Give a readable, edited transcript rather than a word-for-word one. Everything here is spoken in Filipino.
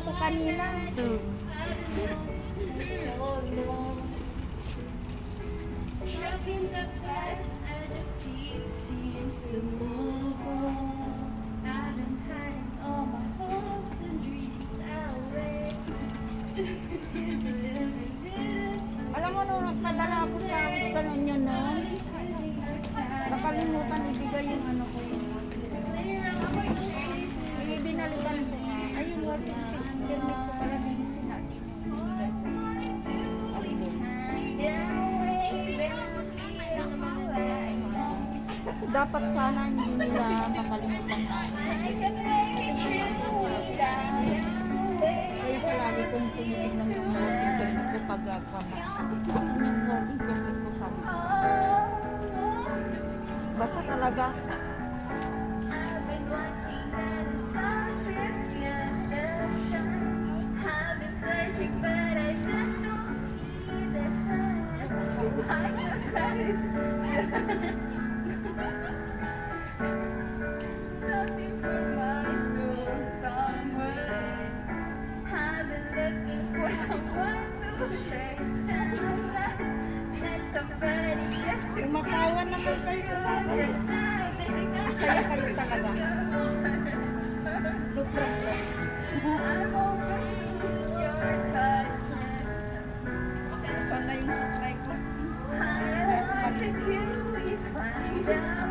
ko kanina. Two. Alam mo, nung nagpadala ako sa Western Union noon, nakalimutan ibigay yung ano ko yun. Ay, binalikan ko nga. Ayun, working permit ko pala din natin. Dapat sana hindi nila makalimutan natin. Kaya palagi kong tinitignan yung working permit ko pag yung working permit ko sa basta talaga. Nothing from my soul somewhere. I've been looking for someone to share. And somebody just to Umatawan naman kayo. Masaya kayo talaga. No problem. I'm over your touch. Sana yung supply ko. All I want to do is find out.